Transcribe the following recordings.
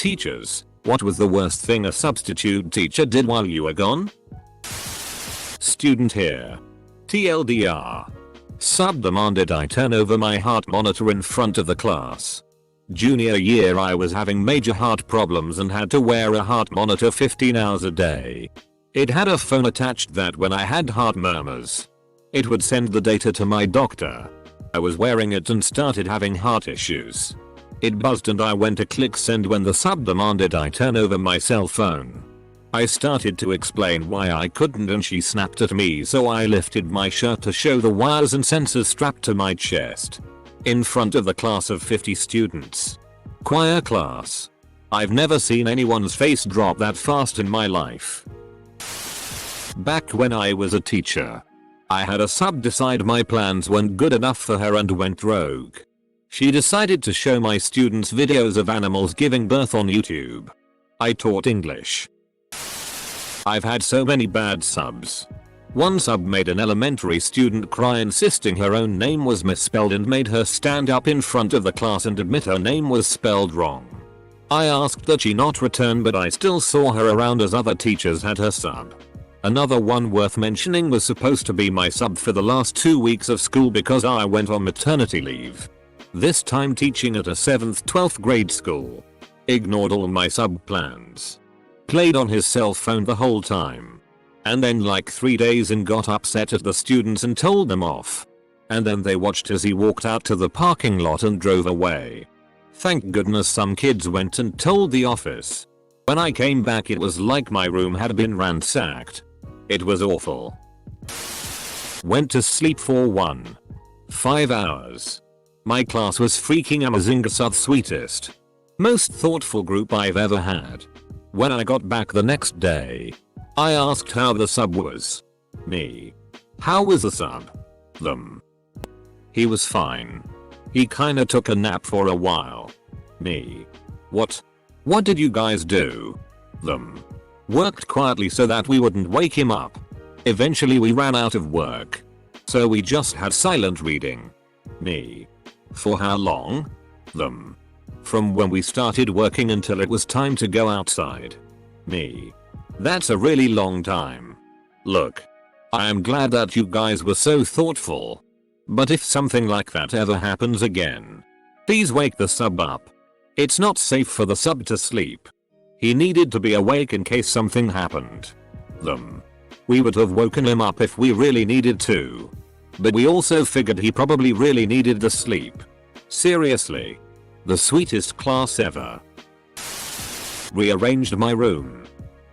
teachers, what was the worst thing a substitute teacher did while you were gone? Student here. TLDR. Sub demanded I turn over my heart monitor in front of the class. Junior year I was having major heart problems and had to wear a heart monitor 15 hours a day. It had a phone attached that when I had heart murmurs, it would send the data to my doctor. I was wearing it and started having heart issues. It buzzed and I went to click send when the sub demanded I turn over my cell phone. I started to explain why I couldn't and she snapped at me, so I lifted my shirt to show the wires and sensors strapped to my chest. In front of the class of 50 students. Choir class. I've never seen anyone's face drop that fast in my life. Back when I was a teacher, I had a sub decide my plans weren't good enough for her and went rogue. She decided to show my students videos of animals giving birth on YouTube. I taught English. I've had so many bad subs. One sub made an elementary student cry insisting her own name was misspelled and made her stand up in front of the class and admit her name was spelled wrong. I asked that she not return, but I still saw her around as other teachers had her sub. Another one worth mentioning was supposed to be my sub for the last 2 weeks of school because I went on maternity leave. This time teaching at a 7th 12th grade school. Ignored all my sub plans. Played on his cell phone the whole time. And then like 3 days in got upset at the students and told them off. And then they watched as he walked out to the parking lot and drove away. Thank goodness some kids went and told the office. When I came back it was like my room had been ransacked. It was awful. Went to sleep for 5 hours. My class was freaking amazing, the sweetest, most thoughtful group I've ever had. When I got back the next day, I asked how the sub was. Me. How was the sub? Them. He was fine. He kinda took a nap for a while. Me. What? What did you guys do? Them. Worked quietly so that we wouldn't wake him up. Eventually we ran out of work. So we just had silent reading. Me. For how long? Them. From when we started working until it was time to go outside. Me. That's a really long time. Look. I am glad that you guys were so thoughtful. But if something like that ever happens again, please wake the sub up. It's not safe for the sub to sleep. He needed to be awake in case something happened. Them. We would have woken him up if we really needed to. But we also figured he probably really needed the sleep. Seriously. The sweetest class ever. Rearranged my room.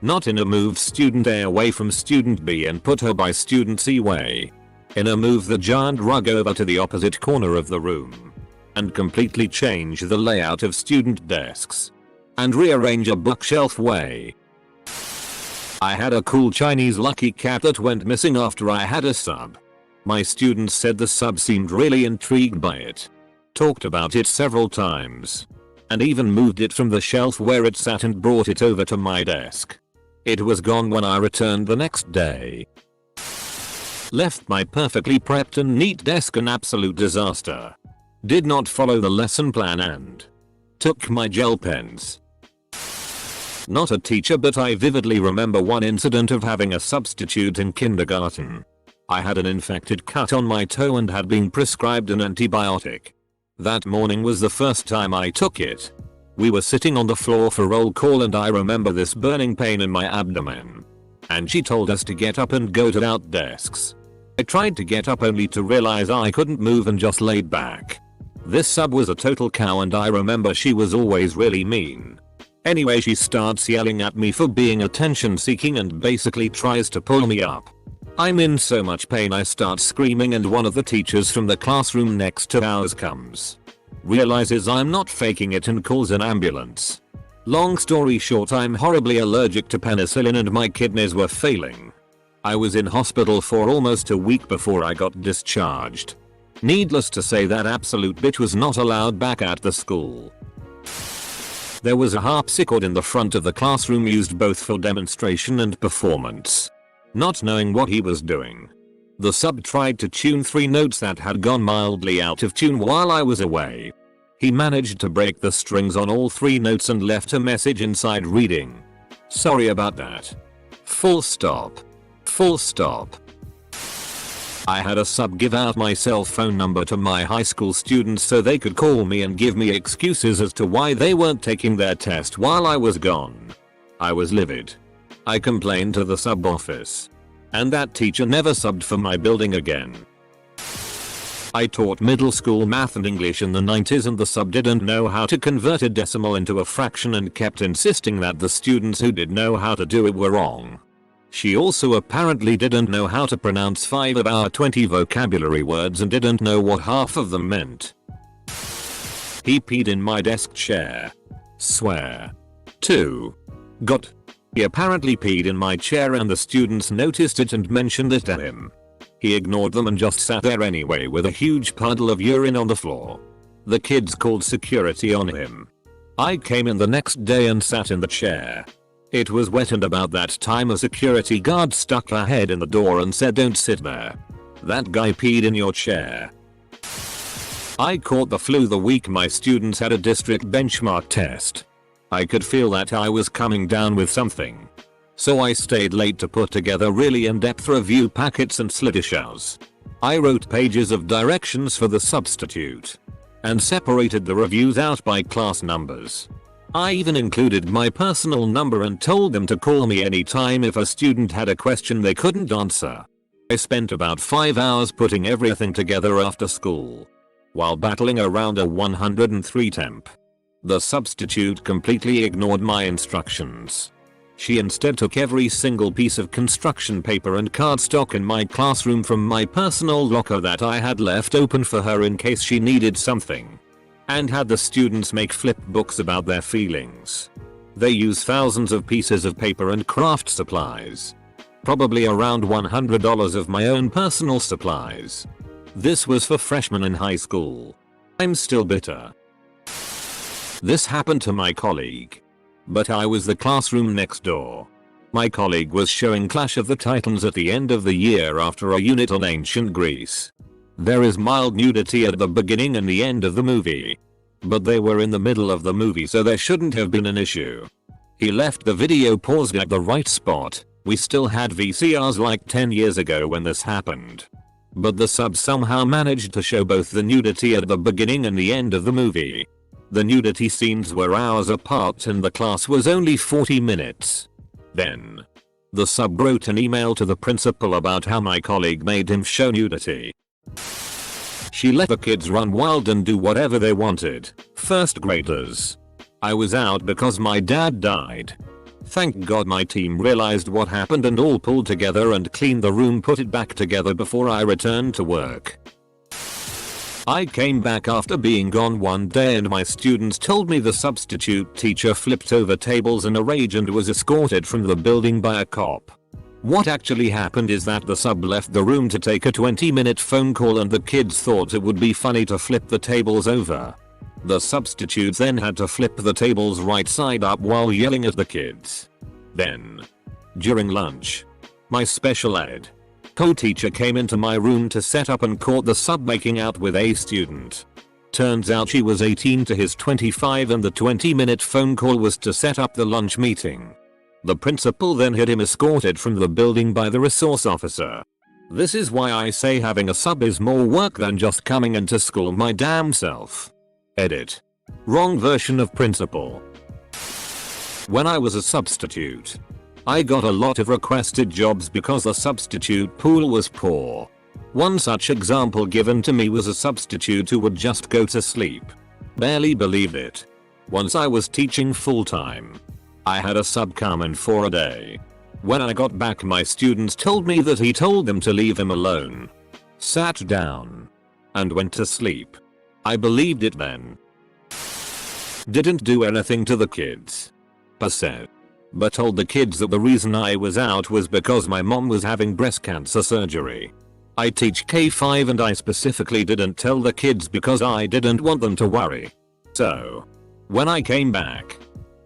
Not in a move student A away from student B and put her by student C way. In a move the giant rug over to the opposite corner of the room. And completely change the layout of student desks. And rearrange a bookshelf way. I had a cool Chinese lucky cat that went missing after I had a sub. My students said the sub seemed really intrigued by it. Talked about it several times. And even moved it from the shelf where it sat and brought it over to my desk. It was gone when I returned the next day. Left my perfectly prepped and neat desk an absolute disaster. Did not follow the lesson plan and took my gel pens. Not a teacher, but I vividly remember one incident of having a substitute in kindergarten. I had an infected cut on my toe and had been prescribed an antibiotic. That morning was the first time I took it. We were sitting on the floor for roll call and I remember this burning pain in my abdomen. And she told us to get up and go to out desks. I tried to get up only to realize I couldn't move and just laid back. This sub was a total cow and I remember she was always really mean. Anyway, she starts yelling at me for being attention seeking and basically tries to pull me up. I'm in so much pain I start screaming and one of the teachers from the classroom next to ours comes. Realizes I'm not faking it and calls an ambulance. Long story short, I'm horribly allergic to penicillin and my kidneys were failing. I was in hospital for almost a week before I got discharged. Needless to say, that absolute bitch was not allowed back at the school. There was a harpsichord in the front of the classroom used both for demonstration and performance. Not knowing what he was doing, the sub tried to tune 3 notes that had gone mildly out of tune while I was away. He managed to break the strings on all 3 notes and left a message inside reading, "Sorry about that. Full stop. Full stop." I had a sub give out my cell phone number to my high school students so they could call me and give me excuses as to why they weren't taking their test while I was gone. I was livid. I complained to the sub office. And that teacher never subbed for my building again. I taught middle school math and English in the 90s and the sub didn't know how to convert a decimal into a fraction and kept insisting that the students who did know how to do it were wrong. She also apparently didn't know how to pronounce 5 of our 20 vocabulary words and didn't know what half of them meant. He peed in my desk chair. Swear. 2. Got. He apparently peed in my chair and the students noticed it and mentioned it to him. He ignored them and just sat there anyway with a huge puddle of urine on the floor. The kids called security on him. I came in the next day and sat in the chair. It was wet and about that time a security guard stuck her head in the door and said, "Don't sit there. That guy peed in your chair." I caught the flu the week my students had a district benchmark test. I could feel that I was coming down with something. So I stayed late to put together really in-depth review packets and slideshows. I wrote pages of directions for the substitute. And separated the reviews out by class numbers. I even included my personal number and told them to call me anytime if a student had a question they couldn't answer. I spent about 5 hours putting everything together after school. While battling around a 103 temp. The substitute completely ignored my instructions. She instead took every single piece of construction paper and cardstock in my classroom from my personal locker that I had left open for her in case she needed something. And had the students make flip books about their feelings. They use thousands of pieces of paper and craft supplies. Probably around $100 of my own personal supplies. This was for freshmen in high school. I'm still bitter. This happened to my colleague. But I was the classroom next door. My colleague was showing Clash of the Titans at the end of the year after a unit on ancient Greece. There is mild nudity at the beginning and the end of the movie. But they were in the middle of the movie so there shouldn't have been an issue. He left the video paused at the right spot. We still had VCRs like 10 years ago when this happened. But the sub somehow managed to show both the nudity at the beginning and the end of the movie. The nudity scenes were hours apart and the class was only 40 minutes. Then, the sub wrote an email to the principal about how my colleague made him show nudity. She let the kids run wild and do whatever they wanted. First graders. I was out because my dad died. Thank God my team realized what happened and all pulled together and cleaned the room, put it back together before I returned to work. I came back after being gone one day and my students told me the substitute teacher flipped over tables in a rage and was escorted from the building by a cop. What actually happened is that the sub left the room to take a 20-minute phone call and the kids thought it would be funny to flip the tables over. The substitute then had to flip the tables right side up while yelling at the kids. Then, during lunch, my special ed co-teacher came into my room to set up and caught the sub making out with a student. Turns out she was 18 to his 25 and the 20-minute phone call was to set up the lunch meeting. The principal then had him escorted from the building by the resource officer. This is why I say having a sub is more work than just coming into school my damn self. Edit. Wrong version of principal. When I was a substitute, I got a lot of requested jobs because the substitute pool was poor. One such example given to me was a substitute who would just go to sleep. Barely believe it. Once I was teaching full time. I had a sub come in for a day. When I got back my students told me that he told them to leave him alone. Sat down. And went to sleep. I believed it then. Didn't do anything to the kids. Per se. But told the kids that the reason I was out was because my mom was having breast cancer surgery. I teach K5 and I specifically didn't tell the kids because I didn't want them to worry. So, when I came back,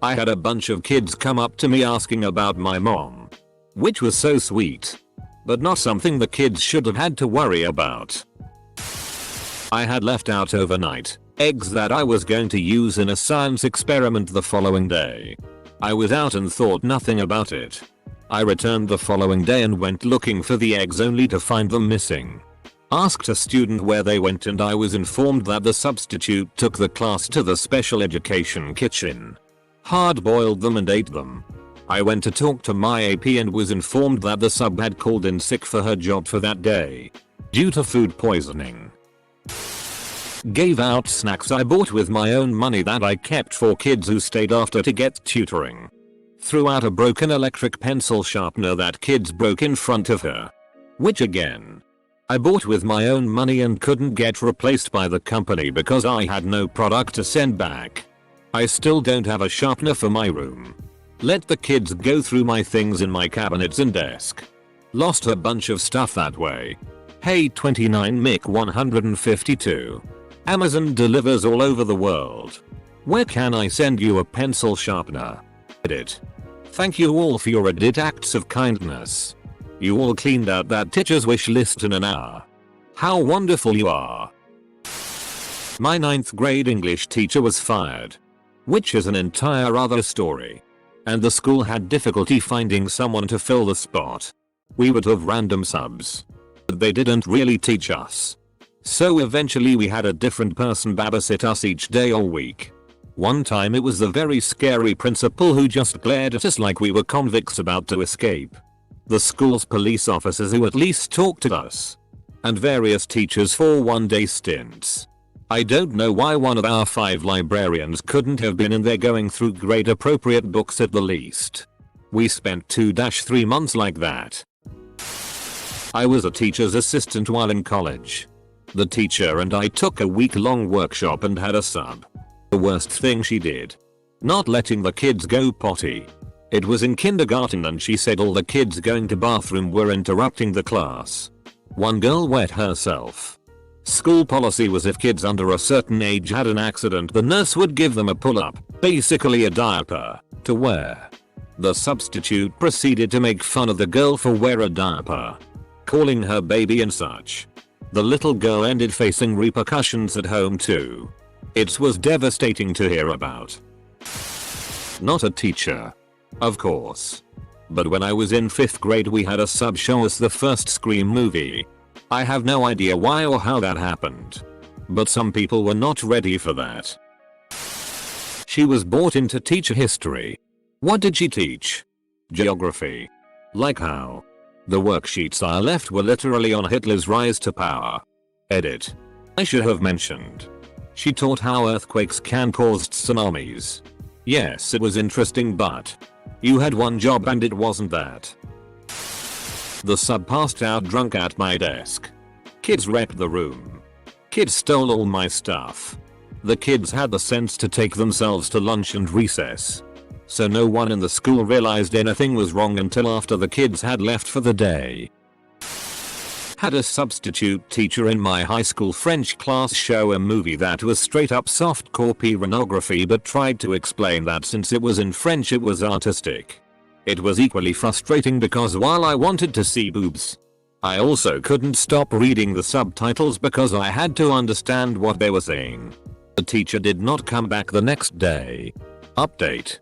I had a bunch of kids come up to me asking about my mom. Which was so sweet. But not something the kids should have had to worry about. I had left out overnight, eggs that I was going to use in a science experiment the following day. I was out and thought nothing about it. I returned the following day and went looking for the eggs only to find them missing. Asked a student where they went and I was informed that the substitute took the class to the special education kitchen. Hard-boiled them and ate them. I went to talk to my AP and was informed that the sub had called in sick for her job for that day due to food poisoning. Gave out snacks I bought with my own money that I kept for kids who stayed after to get tutoring. Threw out a broken electric pencil sharpener that kids broke in front of her, which again I bought with my own money and couldn't get replaced by the company because I had no product to send back. I still don't have a sharpener for my room. Let the kids go through my things in my cabinets and desk. Lost a bunch of stuff that way. Hey 29 Mick 152. Amazon delivers all over the world. Where can I send you a pencil sharpener? Edit. Thank you all for your edit acts of kindness. You all cleaned out that teacher's wish list in an hour. How wonderful you are. My 9th grade English teacher was fired, which is an entire other story. And the school had difficulty finding someone to fill the spot. We would have random subs, but they didn't really teach us. So eventually we had a different person babysit us each day all week. One time it was the very scary principal who just glared at us like we were convicts about to escape. The school's police officers who at least talked to us. And various teachers for one-day stints. I don't know why one of our 5 librarians couldn't have been in there going through grade appropriate books at the least. We spent 2-3 months like that. I was a teacher's assistant while in college. The teacher and I took a week-long workshop and had a sub. The worst thing she did. Not letting the kids go potty. It was in kindergarten and she said all the kids going to bathroom were interrupting the class. One girl wet herself. School policy was if kids under a certain age had an accident the nurse would give them a pull-up, basically a diaper, to wear. The substitute proceeded to make fun of the girl for wear a diaper, calling her baby and such. The little girl ended facing repercussions at home too. It was devastating to hear about. Not a teacher, of course. But when I was in 5th grade we had a sub show us the first Scream movie. I have no idea why or how that happened. But some people were not ready for that. She was brought in to teach history. What did she teach? Geography. Like how? The worksheets I left were literally on Hitler's rise to power. Edit. I should have mentioned. She taught how earthquakes can cause tsunamis. Yes, it was interesting, but you had one job and it wasn't that. The sub passed out drunk at my desk. Kids wrecked the room. Kids stole all my stuff. The kids had the sense to take themselves to lunch and recess. So no one in the school realized anything was wrong until after the kids had left for the day. Had a substitute teacher in my high school French class show a movie that was straight up softcore pornography but tried to explain that since it was in French it was artistic. It was equally frustrating because while I wanted to see boobs, I also couldn't stop reading the subtitles because I had to understand what they were saying. The teacher did not come back the next day. Update.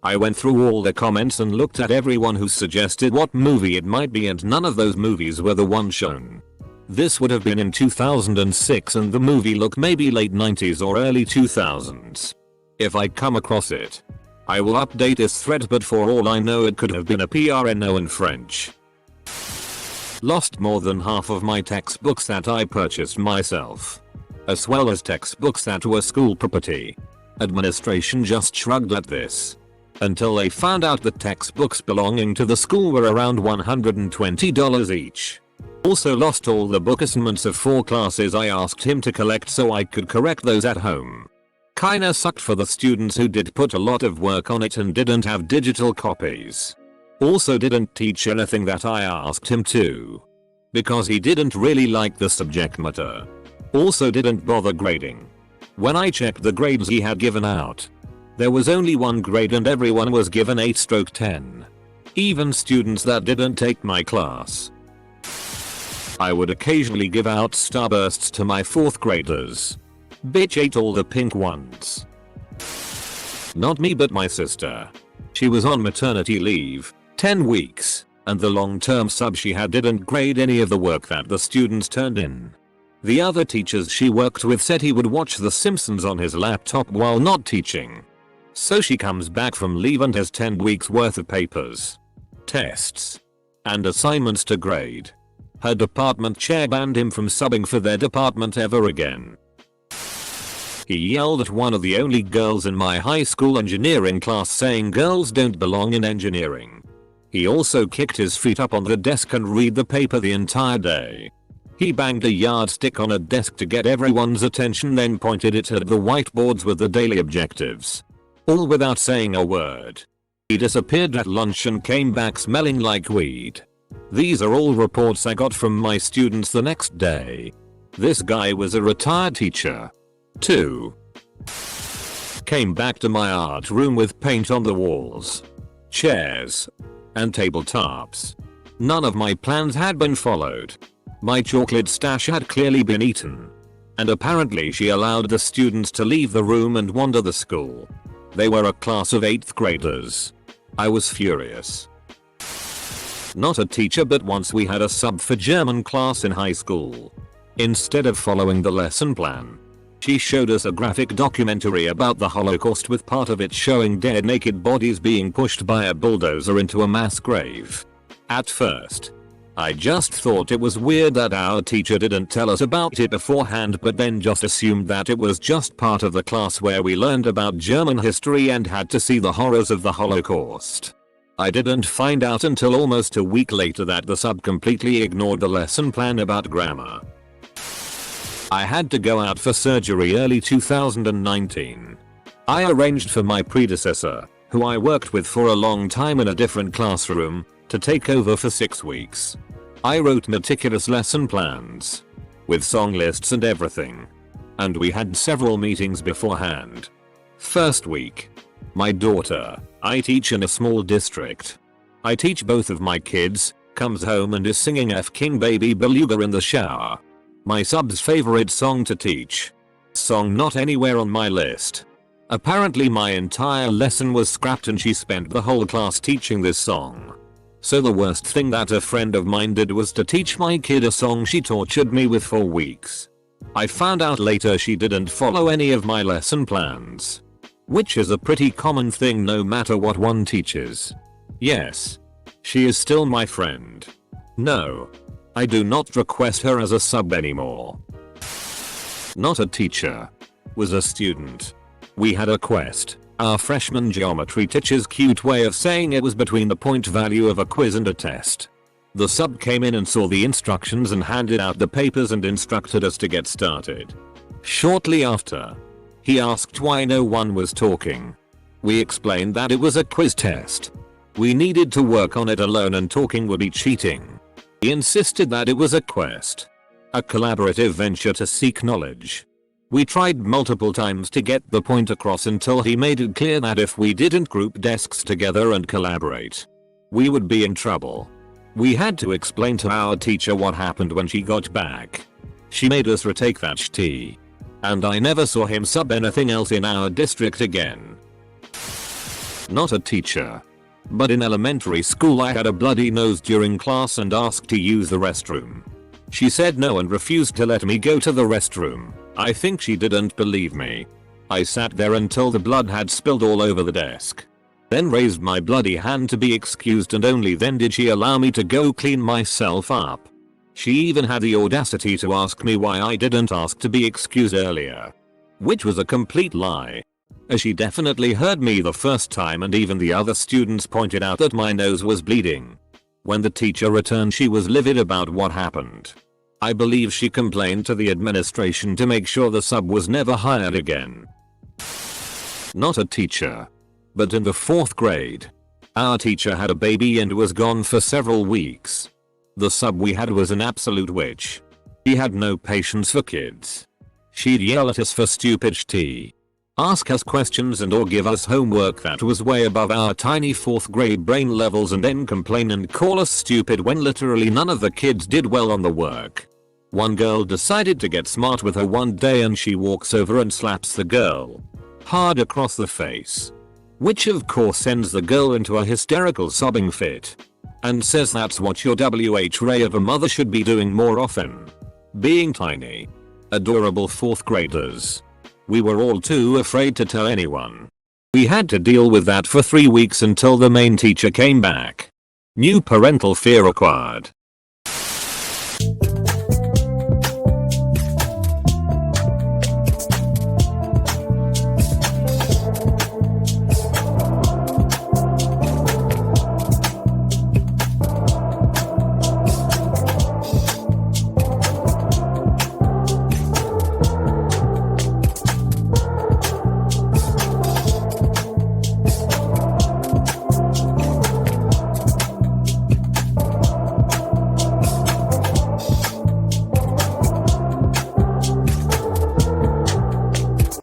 I went through all the comments and looked at everyone who suggested what movie it might be and none of those movies were the one shown. This would have been in 2006 and the movie looked maybe late 90s or early 2000s. If I come across it, I will update this thread, but for all I know it could have been a PRNO in French. Lost more than half of my textbooks that I purchased myself, as well as textbooks that were school property. Administration just shrugged at this, until they found out that textbooks belonging to the school were around $120 each. Also lost all the book assignments of 4 classes I asked him to collect so I could correct those at home. Kinda sucked for the students who did put a lot of work on it and didn't have digital copies. Also didn't teach anything that I asked him to, because he didn't really like the subject matter. Also didn't bother grading. When I checked the grades he had given out, there was only one grade and everyone was given 8/10. Even students that didn't take my class. I would occasionally give out starbursts to my 4th graders. Bitch ate all the pink ones. Not me but my sister. She was on maternity leave, 10 weeks, and the long-term sub she had didn't grade any of the work that the students turned in. The other teachers she worked with said he would watch The Simpsons on his laptop while not teaching. So she comes back from leave and has 10 weeks worth of papers, tests, and assignments to grade. Her department chair banned him from subbing for their department ever again. He yelled at one of the only girls in my high school engineering class saying girls don't belong in engineering. He also kicked his feet up on the desk and read the paper the entire day. He banged a yardstick on a desk to get everyone's attention, then pointed it at the whiteboards with the daily objectives. All without saying a word. He disappeared at lunch and came back smelling like weed. These are all reports I got from my students the next day. This guy was a retired teacher. 2. Came back to my art room with paint on the walls, chairs, and tabletops. None of my plans had been followed. My chocolate stash had clearly been eaten. And apparently she allowed the students to leave the room and wander the school. They were a class of 8th graders. I was furious. Not a teacher, but once we had a sub for German class in high school. Instead of following the lesson plan, she showed us a graphic documentary about the Holocaust, with part of it showing dead naked bodies being pushed by a bulldozer into a mass grave. At first, I just thought it was weird that our teacher didn't tell us about it beforehand, but then just assumed that it was just part of the class where we learned about German history and had to see the horrors of the Holocaust. I didn't find out until almost a week later that the sub completely ignored the lesson plan about grammar. I had to go out for surgery early 2019. I arranged for my predecessor, who I worked with for a long time in a different classroom, to take over for 6 weeks. I wrote meticulous lesson plans, with song lists and everything. And we had several meetings beforehand. First week. My daughter, I teach in a small district. I teach both of my kids, comes home and is singing F King Baby Beluga in the shower. My sub's favorite song to teach. Song not anywhere on my list. Apparently my entire lesson was scrapped and she spent the whole class teaching this song. So the worst thing that a friend of mine did was to teach my kid a song she tortured me with for weeks. I found out later she didn't follow any of my lesson plans. Which is a pretty common thing no matter what one teaches. Yes. She is still my friend. No. I do not request her as a sub anymore. Not a teacher. Was a student. We had a quest. Our freshman geometry teacher's cute way of saying it was between the point value of a quiz and a test. The sub came in and saw the instructions and handed out the papers and instructed us to get started. Shortly after, he asked why no one was talking. We explained that it was a quiz test. We needed to work on it alone and talking would be cheating. He insisted that it was a quest. A collaborative venture to seek knowledge. We tried multiple times to get the point across until he made it clear that if we didn't group desks together and collaborate, we would be in trouble. We had to explain to our teacher what happened when she got back. She made us retake that ST. And I never saw him sub anything else in our district again. Not a teacher. But in elementary school I had a bloody nose during class and asked to use the restroom. She said no and refused to let me go to the restroom. I think she didn't believe me. I sat there until the blood had spilled all over the desk. Then raised my bloody hand to be excused, and only then did she allow me to go clean myself up. She even had the audacity to ask me why I didn't ask to be excused earlier. Which was a complete lie. As she definitely heard me the first time, and even the other students pointed out that my nose was bleeding. When the teacher returned she was livid about what happened. I believe she complained to the administration to make sure the sub was never hired again. Not a teacher. But in the 4th grade, our teacher had a baby and was gone for several weeks. The sub we had was an absolute witch. She had no patience for kids. She'd yell at us for stupid shit, ask us questions and or give us homework that was way above our tiny 4th grade brain levels, and then complain and call us stupid when literally none of the kids did well on the work. One girl decided to get smart with her one day and she walks over and slaps the girl hard across the face. Which of course sends the girl into a hysterical sobbing fit. And says that's what your WH-ray of a mother should be doing more often. Being tiny, adorable 4th graders. We were all too afraid to tell anyone. We had to deal with that for 3 weeks until the main teacher came back. New parental fear acquired.